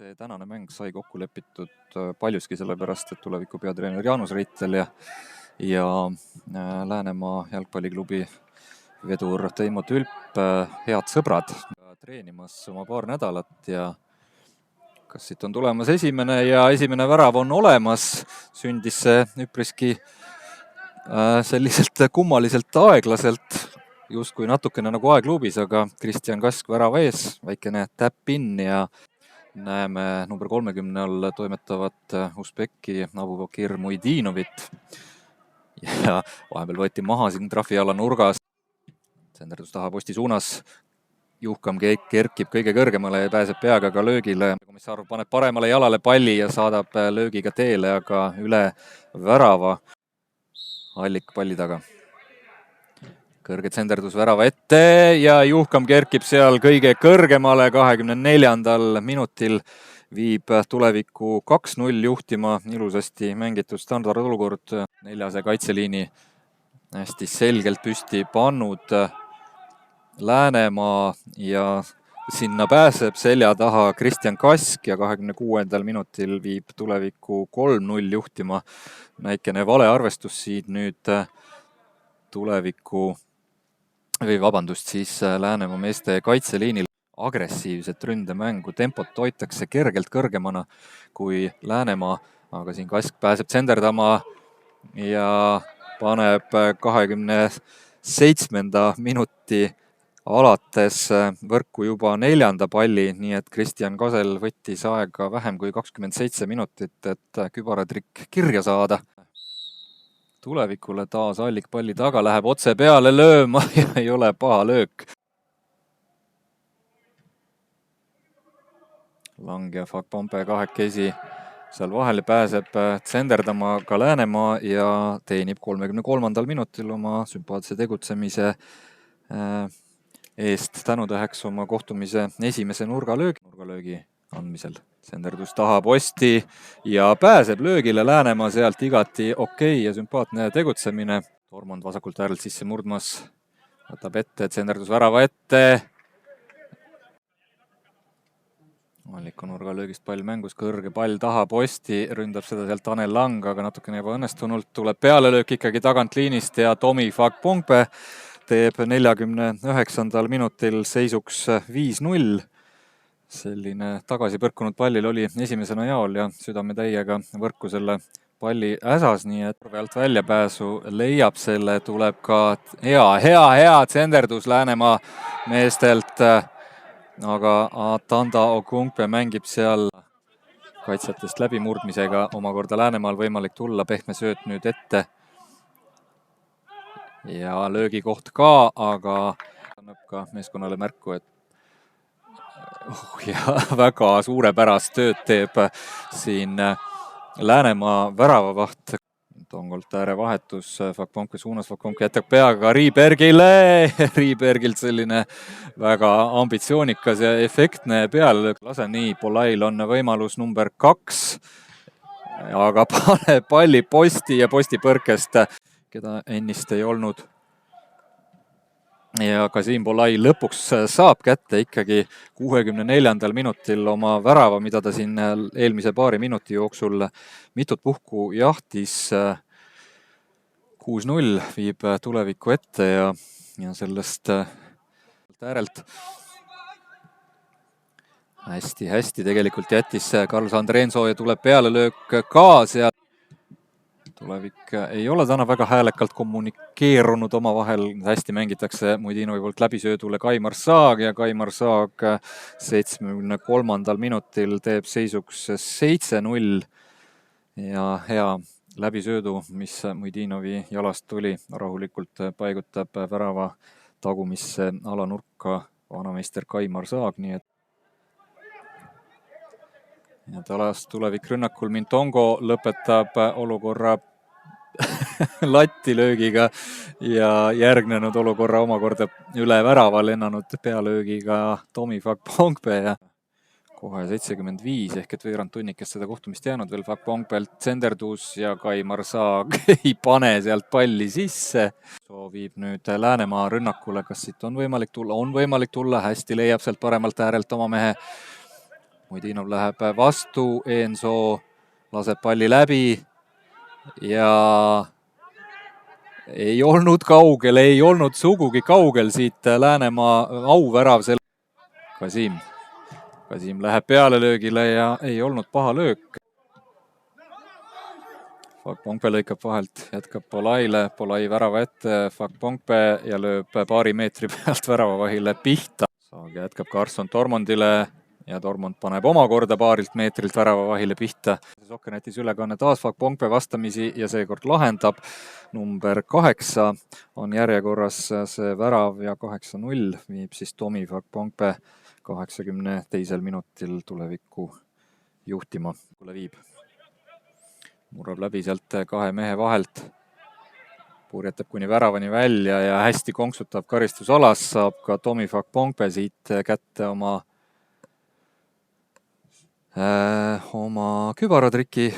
See tänane mäng sai kokku lepitud paljuski sellepärast, et tuleviku peatreener Jaanus Reitel ja Läänemaa jalgpalliklubi vedur Teimo Tülp, head sõbrad, treenimas oma paar nädalat ja kas siit on tulemas esimene värav on olemas, sündis see üpriski selliselt kummaliselt aeglaselt, justkui natukene nagu aegluubis, aga Kristjan Kask värava ees, väikene tap-in ja näeme number 30 all toimetavat Usbeki Abubakir Muidinovit. Ja vahepeal võeti maha siin trahviala nurgas. Senderdus taha posti suunas. Juhkam kerkib kõige kõrgemale ja pääseb peaga ka löögile. Komissarov paneb paremale jalale palli ja saadab löögiga teele, aga üle värava. Allik palli taga. Kõrged Senderdus värava ette ja Juhkam kerkib seal kõige kõrgemale 24. minutil. Viib tuleviku 2-0 juhtima, ilusasti mängitud standardolukord. Neljase kaitseliini hästi selgelt püsti pannud Läänemaa ja sinna pääseb selja taha Kristjan Kask ja 26. minutil viib tuleviku 3-0 juhtima. Näikene valearvestus siit nüüd tuleviku siis Läänemaa meeste kaitseliinil. Agressiivset ründemängu tempot hoitakse kergelt kõrgemana kui Läänemaa, aga siin Kask pääseb senderdama ja paneb 27. minuti alates võrku juba 4. palli, nii et Kristjan Kasel võttis aega vähem kui 27 minutit, et kübaratrikk kirja saada. Tulevikule taas Allik palli taga, läheb otse peale lööma ja ei ole paha löök. Lang ja Fakpompe kahekesi seal vahele pääseb senderdama ka Läänemaa ja teenib 33. minutil oma sümpaatse tegutsemise eest tänutäheks oma kohtumise esimese nurgalöögi andmisel. Senderdus taha posti ja pääseb löögile Läänemaa sealt igati okei ja sümpaatne tegutsemine. Tormond vasakult äärelt sisse murdmas, võtab ette, et Senderdus värava ette. Alliku nurgalöögist pall mängus, kõrge pall taha posti, ründab seda sealt Tanel Lang, aga natukene ebaõnnestunult tuleb pealelöök ikkagi tagant liinist ja Tomi Fakpompe teeb 49. minutil seisuks 5-0. Selline tagasi põrkunud pallil oli esimesena jaol ja südametäiega võrku selle palli äsas, nii et pealt väljapääsu leiab selle, tuleb ka hea Senderdus Läänemaa meestelt, aga Tanda Okungpe mängib seal kaitsjatest läbimurdmisega, omakorda Läänemaal võimalik tulla, pehme sööt nüüd ette. Ja löögikoht ka, aga annab ka meeskonnale märku, et ja väga suurepärast tööd teeb siin Läänemaa väravavaht. Tongolt ääre vahetus Fakpompe suunas, Fakpompe jätab peaga Riibergile. Riibergilt selline väga ambitsioonikas ja efektne pealelöök. Lase nii, Polail on võimalus number 2, aga paneb palli posti ja posti põrkest, keda ennist ei olnud. Ja Kasim Polai lõpuks saab kätte ikkagi 64. minutil oma värava, mida ta siin eelmise paari minuti jooksul mitut puhku jahtis. 6-0 viib tuleviku ette ja sellest äärelt hästi tegelikult jättis Carlos Andrenzo ja tuleb pealelöök ka seal. Tulevik ei ole täna väga häälekalt kommunikeerunud omavahel, hästi mängitakse Muidinovi poolt läbisöödule Kaimar Saag ja Kaimar Saag 73. minutil teeb seisuks 7-0 ja hea läbisöödu, mis Muidinovi jalast tuli, rahulikult paigutab värava tagumisse alanurka vanameister Kaimar Saag, nii et ja talas tulevik rünnakul Mintongo lõpetab olukorra latilöögiga ja järgnenud olukorra omakorda üle värava lennanud pealöögiga Tomi Fakpompe ja kohe 75 ehk et veerand tunnikest seda kohtumist jäänud veel Fakpompelt Senderdus ja Kaimar Saag ei pane sealt palli sisse. Soovib nüüd Läänemaa rünnakule, kas siit on võimalik tulla? On võimalik tulla, hästi leiab sealt paremalt äärelt oma mehe Muidinov läheb vastu, Eensoo laseb palli läbi ja ei olnud kaugel, ei olnud sugugi kaugel siit Läänemaa auvärav. Kasim läheb pealelöögile ja ei olnud paha löök. Fakponkpe lõikab vahelt, jätkab Polaile, Polai värava ette, Fakponkpe ja lööb paari meetri pealt väravavahile pihta. Saag jätkab Carson Tormondile ja Tormond paneb omakorda paarilt meetrilt väravavahile pihta. Sokkernetis ülekanne taas Fakponkpe vastamisi ja seekord lahendab. Number 8 on järjekorras see värav ja 8-0 viib siis Tomi Fakponkpe 82. minutil tulevikku juhtima. Viib. Murrab läbi sealt kahe mehe vahelt. Purjetab kuni väravani välja ja hästi konksutab karistusalas. Saab ka Tomi Fakponkpe siit kätte oma kübaratriki.